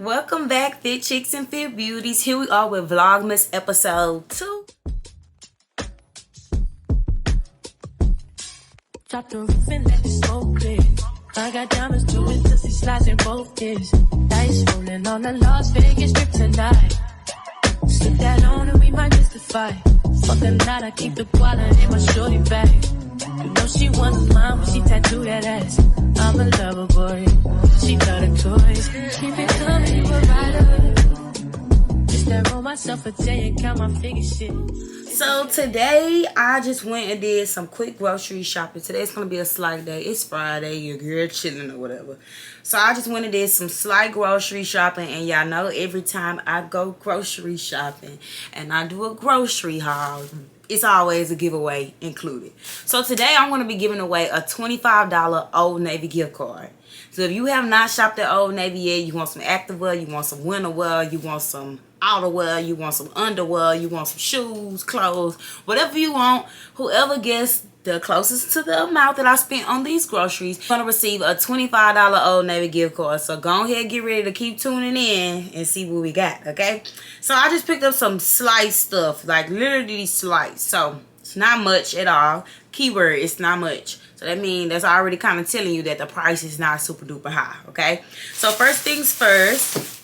Welcome back, Fit Chicks and Fit Beauties. Here we are with Vlogmas episode 2. Drop the roof and let the smoke clear. I got diamonds doing pussy slides in both ears. Dice rolling on the Las Vegas strip tonight. Slip that on and we might miss the fight. Fuck a night, I keep the wallet in my shorty bag. You know she wants mine when she tattooed that ass. I'm a lover boy, she love the toys. Keep it coming, you a rider. Just that roll myself a day and count my figure shit. So today I just went and did some quick grocery shopping. Today's gonna be a slight day. It's Friday, your girl chilling or whatever. So I just went and did some slight grocery shopping, and y'all know every time I go grocery shopping and I do a grocery haul, it's always a giveaway included. So today I'm gonna be giving away a $25 Old Navy gift card. So if you have not shopped at Old Navy yet, you want some activewear, you want some winter wear, you want some outerwear, you want some underwear, you want some shoes, clothes, whatever you want, whoever gets the closest to the amount that I spent on these groceries, gonna receive a $25 Old Navy gift card. So go ahead, get ready to keep tuning in and see what we got, okay? So I just picked up some slice stuff, like literally slice. So it's not much at all. Keyword, it's not much. So that means that's already kind of telling you that the price is not super duper high, okay? So first things first,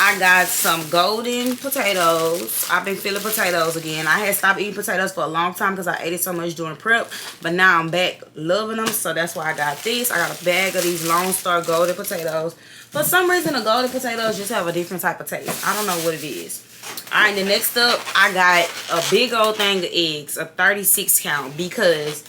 I got some golden potatoes. I've been feeling potatoes again. I had stopped eating potatoes for a long time because I ate it so much during prep. But now I'm back loving them. So that's why I got this. I got a bag of these Lone Star golden potatoes. For some reason, the golden potatoes just have a different type of taste. I don't know what it is. Alright, the next up, I got a big old thing of eggs. A 36 count. Because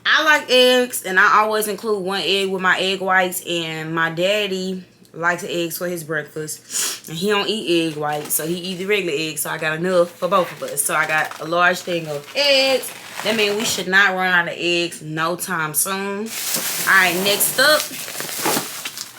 I like eggs. And I always include one egg with my egg whites. And my daddy likes eggs for his breakfast, and he don't eat egg whites, so he eats the regular eggs. So I got enough for both of us. So I got a large thing of eggs. That means we should not run out of eggs no time soon. All right, next up,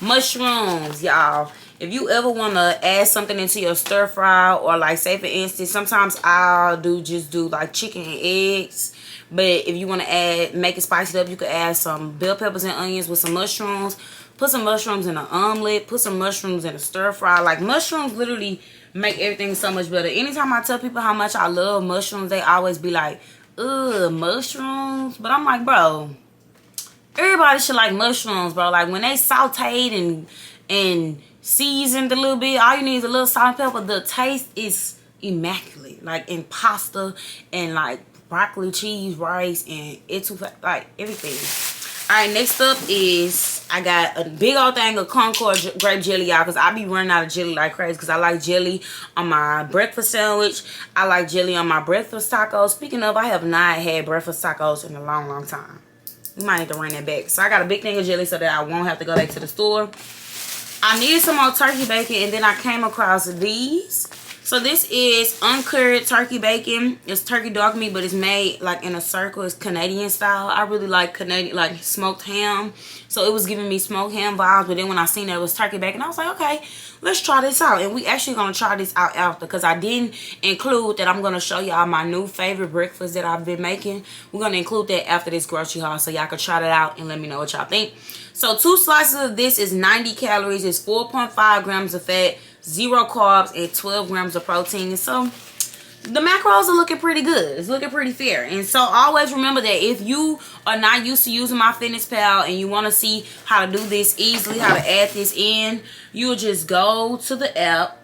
mushrooms, y'all. If you ever want to add something into your stir fry, or like say for instance, sometimes I'll just do like chicken and eggs. But if you want to make it spicy up, you could add some bell peppers and onions with some mushrooms. Put some mushrooms in an omelet. Put some mushrooms in a stir fry. Like, mushrooms literally make everything so much better. Anytime I tell people how much I love mushrooms, they always be like, ugh, mushrooms. But I'm like, bro, everybody should like mushrooms, bro. Like, when they sauteed and seasoned a little bit, all you need is a little salt and pepper. The taste is immaculate. Like, in pasta and, like, broccoli, cheese, rice, and it's like everything. Alright, next up is I got a big old thing of Concord grape jelly, y'all, because I be running out of jelly like crazy. Because I like jelly on my breakfast sandwich. I like jelly on my breakfast tacos. Speaking of, I have not had breakfast tacos in a long time. We might need to run that back. So I got a big thing of jelly so that I won't have to go back to the store. I needed some more turkey bacon, and then I came across these. So this is uncured turkey bacon. It's turkey dog meat, but it's made like in a circle. It's Canadian style. I really like Canadian, like smoked ham. So it was giving me smoked ham vibes. But then when I seen that it was turkey bacon, I was like, okay, let's try this out. And we actually gonna try this out after, because I didn't include that I'm gonna show y'all my new favorite breakfast that I've been making. We're gonna include that after this grocery haul, so y'all can try that out and let me know what y'all think. So 2 slices of this is 90 calories. It's 4.5 grams of fat, 0 carbs, and 12 grams of protein. And so the macros are looking pretty good. It's looking pretty fair. And so always remember that if you are not used to using MyFitnessPal and you want to see how to do this easily, how to add this in, you'll just go to the app.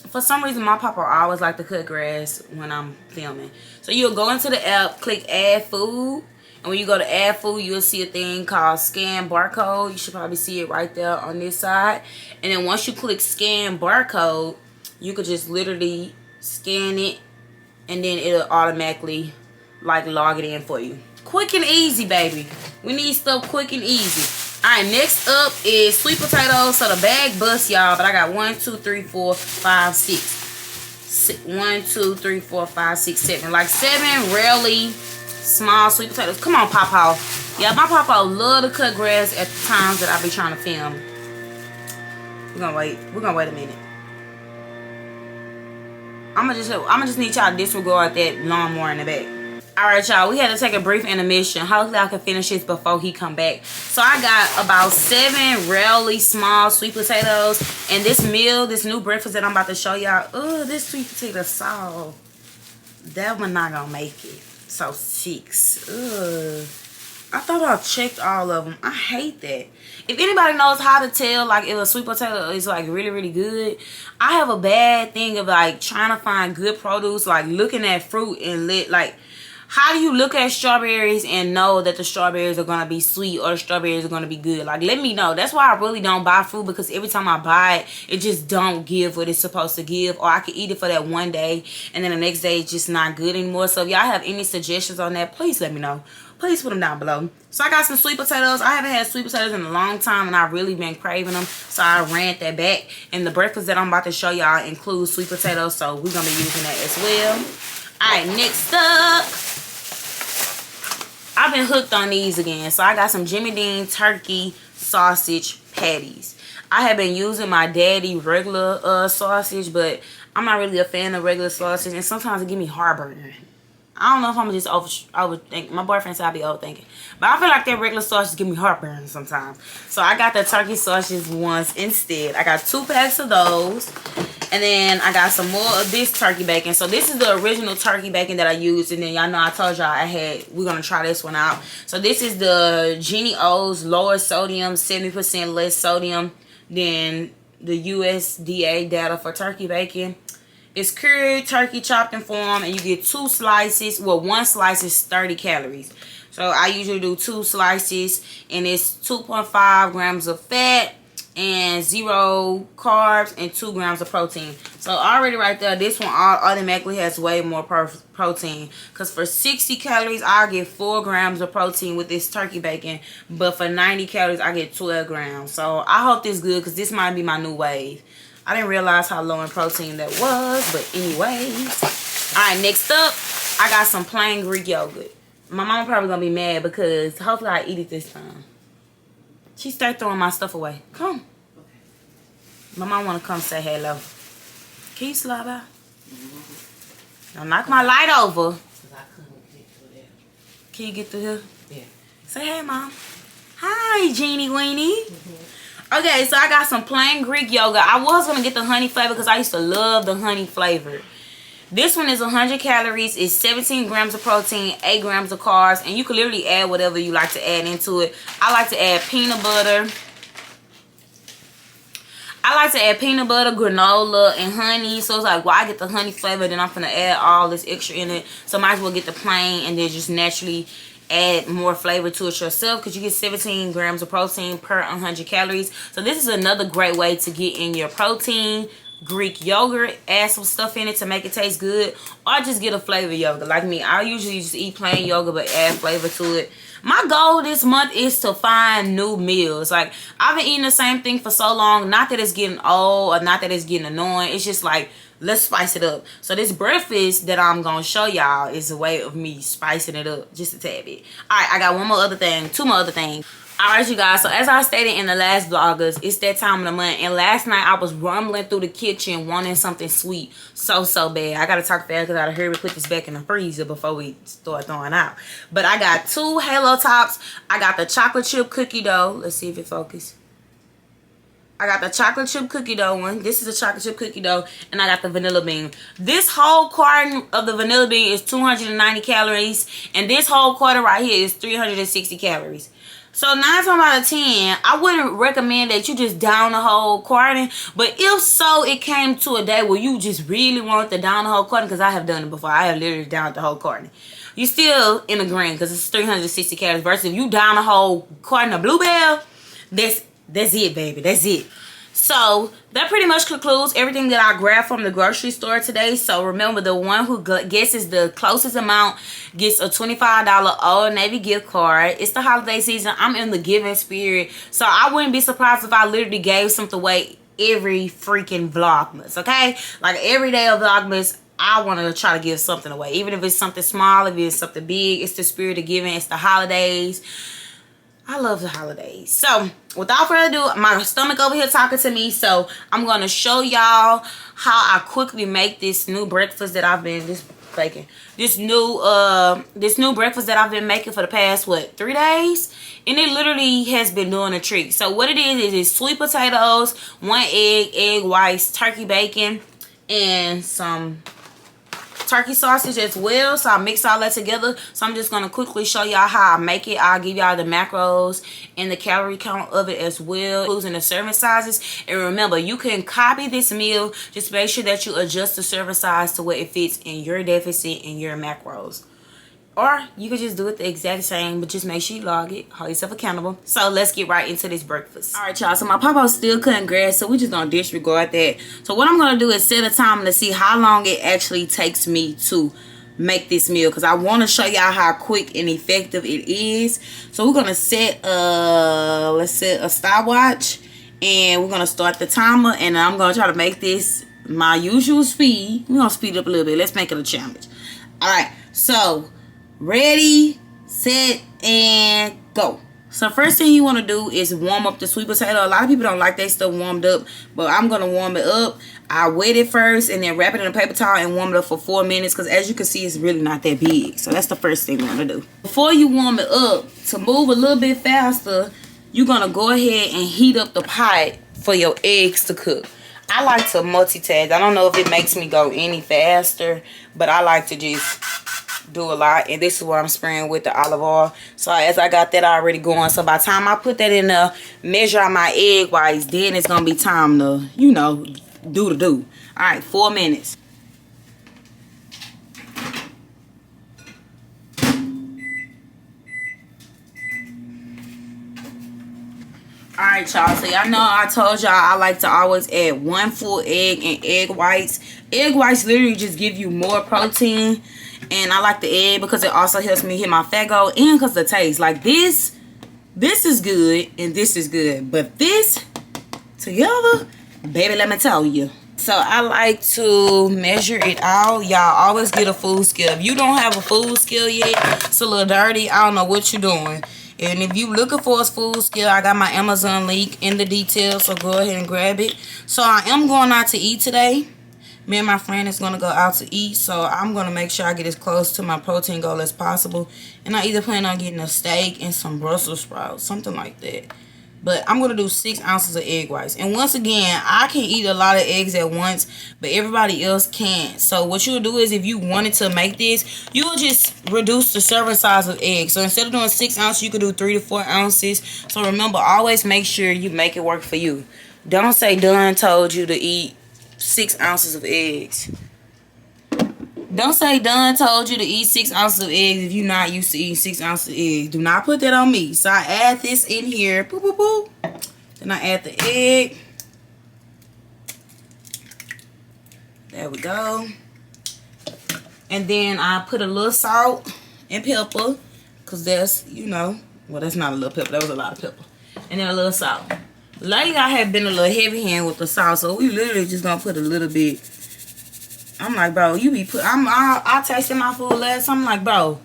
For some reason, my papa always like to cut grass when I'm filming. So you'll go into the app, click add food. And when you go to add food, you'll see a thing called scan barcode. You should probably see it right there on this side. And then once you click scan barcode, you could just literally scan it, and then it'll automatically like log it in for you. Quick and easy, baby. We need stuff quick and easy. Alright, next up is sweet potatoes. So the bag busts, y'all, but I got 1, 2, 3, 4, 5, 6. 1, 2, 3, 4, 5, 6, 7. Like 7 rarely small sweet potatoes. Come on, Papa. Yeah, my Papa love to cut grass at the times that I be trying to film. We're gonna wait. We're gonna wait a minute. I'ma just need y'all to disregard that lawnmower in the back. Alright, y'all, we had to take a brief intermission. Hopefully I can finish this before he come back. So I got about 7 really small sweet potatoes. And this meal, this new breakfast that I'm about to show y'all. Oh, this sweet potato sauce. That one not gonna make it. So 6. Ugh. I thought I checked all of them. I hate that. If anybody knows how to tell like if a sweet potato is like really, really good, I have a bad thing of like trying to find good produce, like looking at fruit and like, how do you look at strawberries and know that the strawberries are going to be sweet or the strawberries are going to be good? Like, let me know. That's why I really don't buy fruit, because every time I buy it, it just don't give what it's supposed to give. Or I can eat it for that one day and then the next day it's just not good anymore. So if y'all have any suggestions on that, please let me know. Please put them down below. So I got some sweet potatoes. I haven't had sweet potatoes in a long time and I've really been craving them. So I ran that back. And the breakfast that I'm about to show y'all includes sweet potatoes. So we're going to be using that as well. Alright, next up, I've been hooked on these again. So I got some Jimmy Dean turkey sausage patties. I have been using my daddy regular sausage, but I'm not really a fan of regular sausage. And sometimes it give me heartburn. I don't know if I'm just overthinking. My boyfriend said I be overthinking. But I feel like that regular sausage give me heartburn sometimes. So I got the turkey sausage ones instead. I got 2 packs of those. And then I got some more of this turkey bacon. So this is the original turkey bacon that I used. And then y'all know I told y'all we're going to try this one out. So this is the Jenny O's lower sodium, 70% less sodium than the USDA data for turkey bacon. It's cured turkey chopped and formed, and you get 2 slices. Well, 1 slice is 30 calories. So I usually do 2 slices, and it's 2.5 grams of fat and 0 carbs and 2 grams of protein. So already right there, this one automatically has way more protein. Because for 60 calories, I'll get 4 grams of protein with this turkey bacon. But for 90 calories, I get 12 grams. So I hope this is good, because this might be my new wave. I didn't realize how low in protein that was, but anyways. Alright, next up, I got some plain Greek yogurt. My mama probably gonna be mad because hopefully I eat it this time. She started throwing my stuff away. Come. My mama wanna come say hello. Can you slide by? Don't knock my light over. Can you get through here? Yeah. Say hey, Mom. Hi, Jeannie Weenie. Okay, so I got some plain Greek yogurt. I was going to get the honey flavor because I used to love the honey flavor. This one is 100 calories. It's 17 grams of protein, 8 grams of carbs. And you can literally add whatever you like to add into it. I like to add peanut butter. I like to add peanut butter, granola, and honey. So it's like, well, I get the honey flavor, then I'm going to add all this extra in it. So I might as well get the plain and then just naturally add more flavor to it yourself, because you get 17 grams of protein per 100 calories. So this is another great way to get in your protein. Greek yogurt, add some stuff in it to make it taste good, or just get a flavor yogurt. Like me, I usually just eat plain yogurt but add flavor to it. My goal this month is to find new meals. Like, I've been eating the same thing for so long. Not that it's getting old or not that it's getting annoying. It's just like, let's spice it up. So this breakfast that I'm going to show y'all is a way of me spicing it up just a tad bit. Alright, I got 2 more other things. Alright, you guys, so as I stated in the last vloggers, it's that time of the month. And last night, I was rumbling through the kitchen wanting something sweet so bad. I got to talk fast because I got to hurry to put this back in the freezer before we start throwing out. But I got 2 Halo Tops. I got the chocolate chip cookie dough. Let's see if it focuses. I got the chocolate chip cookie dough one. This is the chocolate chip cookie dough. And I got the vanilla bean. This whole carton of the vanilla bean is 290 calories. And this whole quarter right here is 360 calories. So 9 times out of 10, I wouldn't recommend that you just down the whole carton. But if so, it came to a day where you just really want to down the whole carton, because I have done it before. I have literally downed the whole carton. You still in the green because it's 360 calories. Versus if you down the whole carton of Bluebell, that's it, baby. That's it. So that pretty much concludes everything that I grabbed from the grocery store today. So remember, the one who guesses the closest amount gets a $25 Old Navy gift card. It's the holiday season. I'm in the giving spirit. So I wouldn't be surprised if I literally gave something away every freaking Vlogmas, okay? Like every day of Vlogmas, I want to try to give something away. Even if it's something small, if it's something big, it's the spirit of giving. It's the holidays. I love the holidays. So without further ado, my stomach over here talking to me. So I'm going to show y'all how I quickly make this new breakfast that I've been, this bacon. This new breakfast that I've been making for the past 3 days, and it literally has been doing a trick. So what it is sweet potatoes, 1 egg, egg whites, turkey bacon, and some turkey sausage as well. So I mix all that together. So I'm just gonna quickly show y'all how I make it. I'll give y'all the macros and the calorie count of it as well, including the serving sizes. And remember, you can copy this meal, just make sure that you adjust the serving size to where it fits in your deficit and your macros. Or you could just do it the exact same, but just make sure you log it, hold yourself accountable. So let's get right into this breakfast. All right, y'all, so my papa still cutting grass, so we're just gonna disregard that. So what I'm gonna do is set a timer to see how long it actually takes me to make this meal, because I want to show y'all how quick and effective it is. So we're gonna set let's set a stopwatch, and we're gonna start the timer, and I'm gonna try to make this my usual speed. We're gonna speed up a little bit. Let's make it a challenge. All right, so ready, set, and go. So first thing you want to do is warm up the sweet potato. A lot of people don't like their stuff warmed up, but I'm going to warm it up. I wet it first and then wrap it in a paper towel and warm it up for 4 minutes, because as you can see, it's really not that big. So that's the first thing you want to do. Before you warm it up, to move a little bit faster, you're going to go ahead and heat up the pot for your eggs to cook. I like to multitask. I don't know if it makes me go any faster, but I like to just do a lot. And this is what I'm spraying with the olive oil. So as I got that already going, so by the time I put that in there, measure out my egg whites, then it's gonna be time to, you know, do the do. All right, 4 minutes. All right, y'all, so y'all know I told y'all I like to always add 1 full egg and egg whites. Egg whites literally just give you more protein. And I like the egg because it also helps me hit my fat goal, and because the taste. Like this is good and this is good. But this together, baby, let me tell you. So I like to measure it out. Y'all always get a food scale. If you don't have a food scale yet, it's a little dirty. I don't know what you're doing. And if you looking for a food scale, I got my Amazon link in the details, so go ahead and grab it. So I am going out to eat today. Me and my friend is going to go out to eat, so I'm going to make sure I get as close to my protein goal as possible. And I either plan on getting a steak and some Brussels sprouts, something like that. But I'm going to do 6 ounces of egg whites. And once again, I can eat a lot of eggs at once, but everybody else can't. So what you'll do is, if you wanted to make this, you will just reduce the serving size of eggs. So instead of doing 6 ounces, you could do 3 to 4 ounces. So remember, always make sure you make it work for you. Don't say Dunn told you to eat 6 ounces of eggs. Don't say Dunn told you to eat 6 ounces of eggs if you're not used to eating 6 ounces of eggs. Do not put that on me. So I add this in here. Boop, boop, boop. Then I add the egg. There we go. And then I put a little salt and pepper, because that's, you know, well, that's not a little pepper. That was a lot of pepper. And then a little salt. Lately, I have been a little heavy hand with the salt, so we literally just gonna put a little bit. I'm like, bro, you be put. I tasted my food last. I'm like, bro,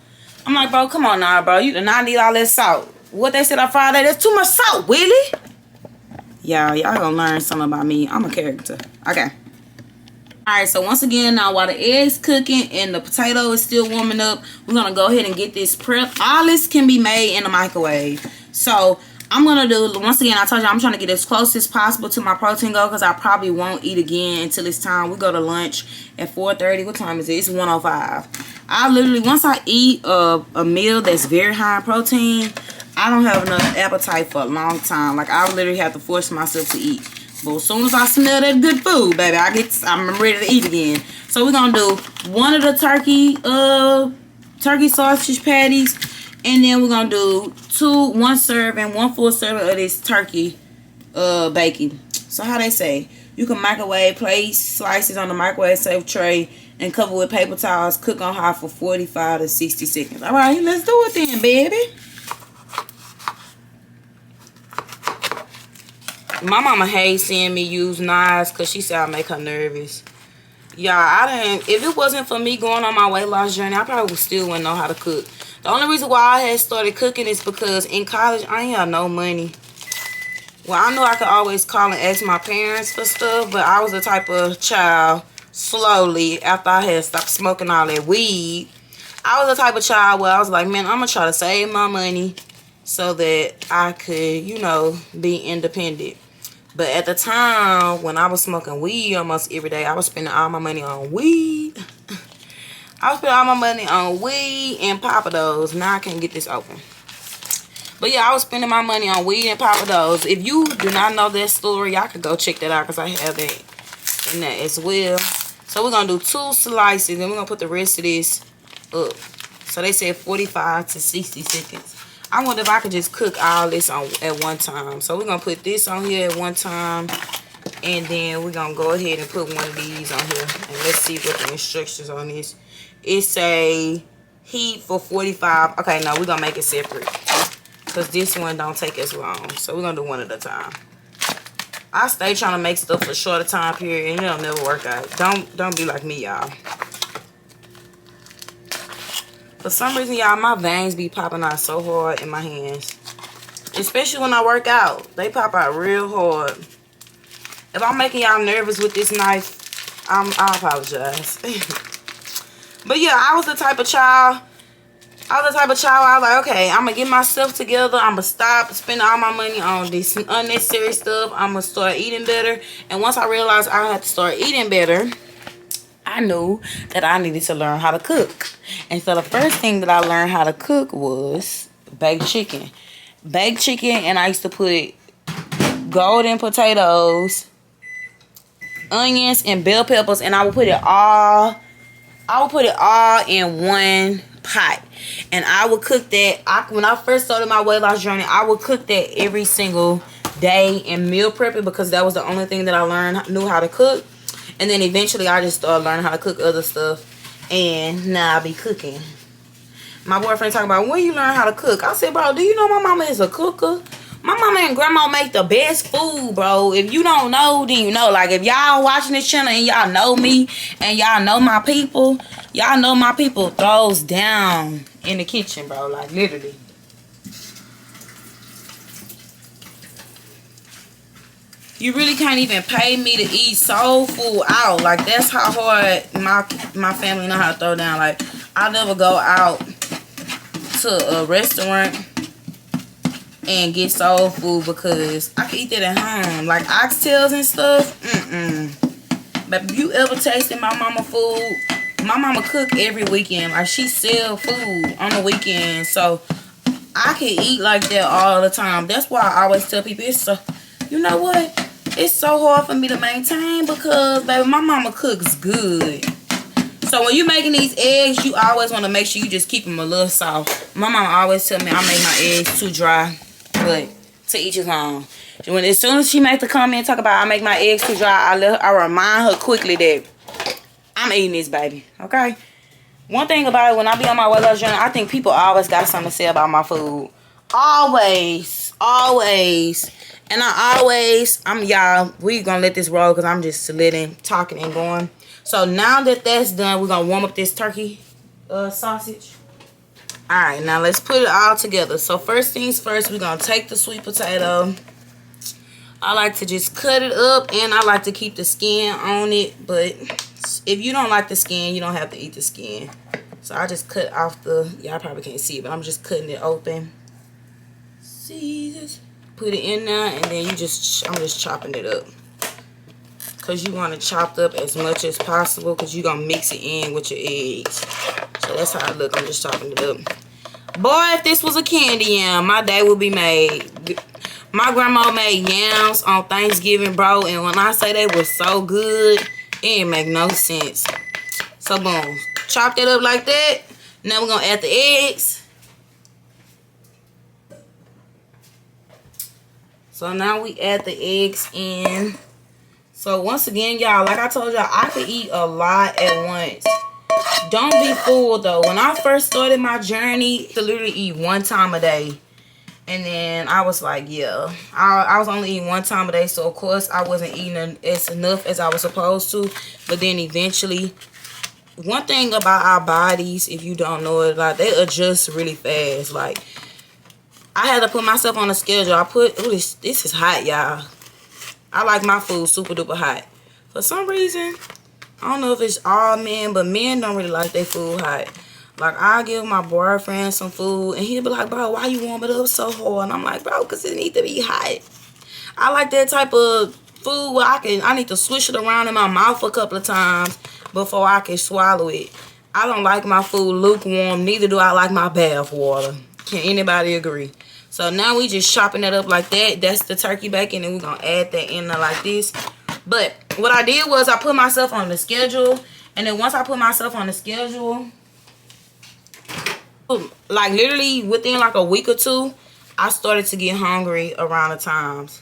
come on now, bro. You do not need all that salt. What they said on Friday, that's too much salt, Willie. Y'all gonna learn something about me. I'm a character. Okay. All right, so once again, now while the eggs cooking and the potato is still warming up, we're gonna go ahead and get this prepped. All this can be made in the microwave. So I'm going to do, once again, I told you I'm trying to get as close as possible to my protein goal, because I probably won't eat again until it's time. We go to lunch at 4:30. What time is it? It's 1:05. I literally, once I eat a meal that's very high in protein, I don't have enough appetite for a long time. Like, I literally have to force myself to eat. But as soon as I smell that good food, baby, I'm ready to eat again. So we're going to do one of the turkey sausage patties. And then we're going to do 1 serving, 1 full serving of this turkey bacon. So how they say, you can microwave, place slices on the microwave safe tray, and cover with paper towels. Cook on high for 45 to 60 seconds. All right, let's do it then, baby. My mama hates seeing me use knives because she said I make her nervous. Y'all, if it wasn't for me going on my weight loss journey, I probably still wouldn't know how to cook. The only reason why I had started cooking is because in college, I ain't have no money. Well, I knew I could always call and ask my parents for stuff, but I was the type of child slowly after I had stopped smoking all that weed. I was the type of child where I was like, man, I'm gonna try to save my money so that I could, you know, be independent. But at the time when I was smoking weed almost every day, I was spending all my money on weed. I was spending all my money on weed and Papados. Now I can't get this open. But yeah, I was spending my money on weed and Papados. If you do not know that story, y'all could go check that out because I have that in that as well. So we're going to do 2 slices and we're going to put the rest of this up. So they said 45 to 60 seconds. I wonder if I could just cook all this on at one time. So we're going to put this on here at one time. And then we're going to go ahead and put one of these on here. And let's see what the instructions on this. It say heat for 45. Okay, no, we're going to make it separate. Because this one don't take as long. So we're going to do one at a time. I stay trying to make stuff for a shorter time period. And it'll never work out. Don't be like me, y'all. For some reason, y'all, my veins be popping out so hard in my hands. Especially when I work out. They pop out real hard. If I'm making y'all nervous with this knife, I apologize. But yeah, I was the type of child. I was like, okay, I'm going to get myself together. I'm going to stop spending all my money on this unnecessary stuff. I'm going to start eating better. And once I realized I had to start eating better, I knew that I needed to learn how to cook. And so the first thing that I learned how to cook was baked chicken. Baked chicken, and I used to put golden potatoes, onions, and bell peppers, and I would put it all in one pot. And I would cook that. When I first started my weight loss journey, I would cook that every single day and meal prep it because that was the only thing that I knew how to cook. And then eventually I just started learning how to cook other stuff. And now I be cooking. My boyfriend talking about, when you learn how to cook? I said, bro, do you know my mama is a cooker? My mama and grandma make the best food, bro. If you don't know, then you know. Like, if y'all watching this channel and y'all know me and y'all know my people, y'all know my people throws down in the kitchen, bro. Like, literally. You really can't even pay me to eat soul food out. Like, that's how hard my family know how to throw down. Like, I never go out to a restaurant and get soul food because I can eat that at home. Like, oxtails and stuff. But if you ever tasted my mama food, my mama cook every weekend. Like, she sell food on the weekend. So, I can eat like that all the time. That's why I always tell people, you know what? It's so hard for me to maintain because, baby, my mama cooks good. So when you making these eggs, you always want to make sure you just keep them a little soft. My mama always tell me I make my eggs too dry, but to each his own. As soon as she make the comment talk about I make my eggs too dry, I remind her quickly that I'm eating this, baby. Okay? One thing about it, when I be on my weight loss journey, I think people always got something to say about my food. Always. And y'all, we gonna let this roll because I'm just talking and going. So now that that's done, we're gonna warm up this turkey sausage. Alright, now let's put it all together. So first things first, we're gonna take the sweet potato. I like to just cut it up, and I like to keep the skin on it. But if you don't like the skin, you don't have to eat the skin. So I just cut off y'all probably can't see it, but I'm just cutting it open. See this? Put it in there, and then I'm just chopping it up. Because you want it chopped up as much as possible, because you're going to mix it in with your eggs. So that's how it look. I'm just chopping it up. Boy, if this was a candy yam, my day would be made. My grandma made yams on Thanksgiving, bro, and when I say they were so good, it didn't make no sense. So, boom. Chop that up like that. Now we're going to add the eggs. So now we add the eggs in. So once again, y'all, like I told y'all, I could eat a lot at once. Don't be fooled though. When I first started my journey, to literally eat one time a day. And then I was like, yeah, I was only eating one time a day. So of course I wasn't eating as enough as I was supposed to. But then eventually, one thing about our bodies, if you don't know it, like, they adjust really fast. Like, I had to put myself on a schedule. This is hot, y'all. I like my food super duper hot. For some reason, I don't know if it's all men, but men don't really like their food hot. Like, I'll give my boyfriend some food, and he'll be like, bro, why you warm it up so hard? And I'm like, bro, because it need to be hot. I like that type of food where I need to swish it around in my mouth a couple of times before I can swallow it. I don't like my food lukewarm. Neither do I like my bath water. Can anybody agree? So now we just chopping that up like that. That's the turkey bacon, and we're going to add that in there like this. But what I did was I put myself on the schedule. And then once I put myself on the schedule, like literally within like a week or two, I started to get hungry around the times.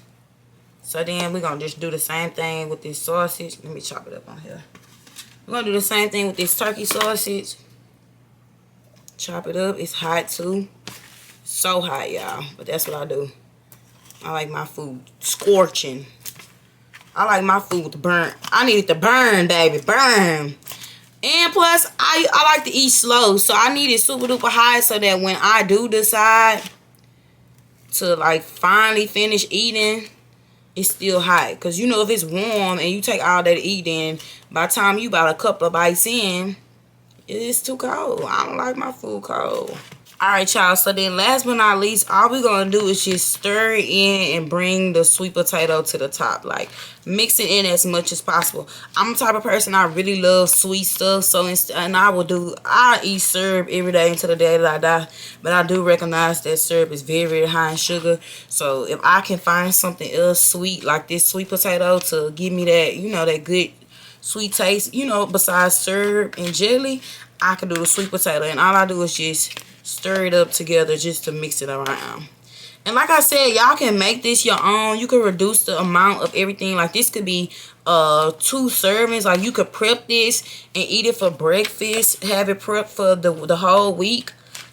So then we're going to just do the same thing with this sausage. Let me chop it up on here. We're going to do the same thing with this turkey sausage. Chop it up. It's hot too. So hot, y'all. But that's what I do. I like my food scorching. I like my food to burn. I need it to burn, baby. Burn. And plus, I like to eat slow. So I need it super duper hot so that when I do decide to like finally finish eating, it's still hot. Because you know if it's warm and you take all that to eat, then by the time you about a couple of bites in, it's too cold. I don't like my food cold. Alright, y'all. So then last but not least, all we're going to do is just stir it in and bring the sweet potato to the top. Like, mix it in as much as possible. I'm the type of person, I really love sweet stuff. So, I eat syrup every day until the day that I die. But I do recognize that syrup is very, very high in sugar. So, if I can find something else sweet, like this sweet potato, to give me that, you know, that good sweet taste, you know, besides syrup and jelly, I can do the sweet potato. And all I do is just stir it up together just to mix it around. And like I said, y'all can make this your own. You can reduce the amount of everything. Like this could be 2 servings. Like you could prep this and eat it for breakfast. Have it prepped for the whole week.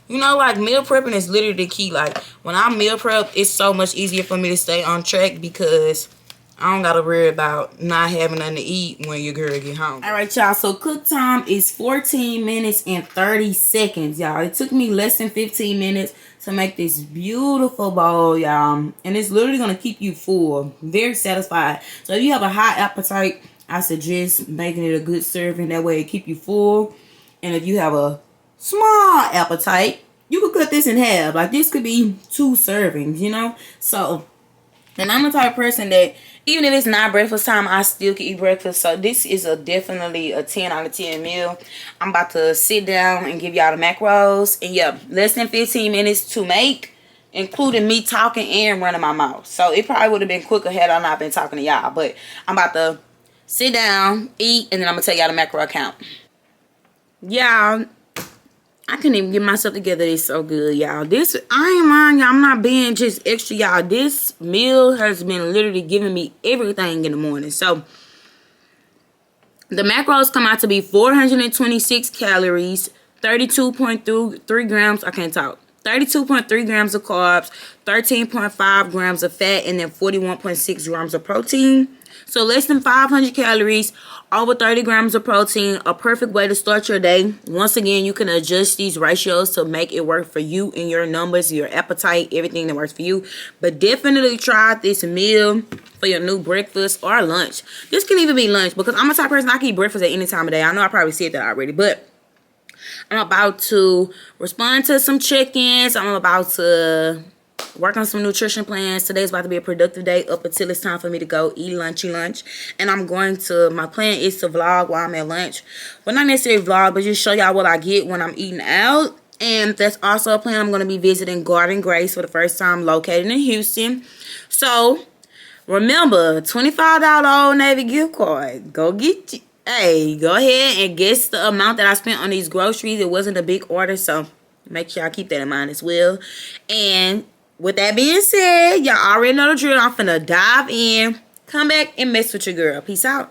You know, like meal prepping is literally the key. Like when I meal prep, it's so much easier for me to stay on track because I don't gotta worry about not having nothing to eat when your girl get home. Alright, y'all. So cook time is 14 minutes and 30 seconds, y'all. It took me less than 15 minutes to make this beautiful bowl, y'all. And it's literally gonna keep you full. Very satisfied. So if you have a high appetite, I suggest making it a good serving. That way it keep you full. And if you have a small appetite, you could cut this in half. Like this could be 2 servings, you know? So, and I'm the type of person that even if it's not breakfast time, I still can eat breakfast. So this is definitely a 10 out of 10 meal. I'm about to sit down and give y'all the macros. And yeah, less than 15 minutes to make, including me talking and running my mouth. So it probably would have been quicker had I not been talking to y'all. But I'm about to sit down, eat, and then I'm going to tell y'all the macro count. Y'all, I couldn't even get myself together. It's so good, y'all. This, I ain't lying, y'all. I'm not being just extra, y'all. This meal has been literally giving me everything in the morning. So, the macros come out to be 426 calories, 32.3 grams. I can't talk. 32.3 grams of carbs, 13.5 grams of fat, and then 41.6 grams of protein. So less than 500 calories, over 30 grams of protein, a perfect way to start your day. Once again, you can adjust these ratios to make it work for you and your numbers, your appetite, everything that works for you. But definitely try this meal for your new breakfast or lunch. This can even be lunch because I'm a type of person I can eat breakfast at any time of day. I know I probably said that already, but I'm about to respond to some check-ins. I'm about to work on some nutrition plans. Today's about to be a productive day up until it's time for me to go eat lunchy lunch. And I'm going to, my plan is to vlog while I'm at lunch. Well, not necessarily vlog, but just show y'all what I get when I'm eating out. And that's also a plan. I'm going to be visiting Garden Grace for the first time, located in Houston. So, remember, $25 Old Navy gift card. Go get you. Hey, go ahead and guess the amount that I spent on these groceries. It wasn't a big order, so make sure I keep that in mind as well. And with that being said, y'all already know the drill. I'm finna dive in, come back, and mess with your girl. Peace out.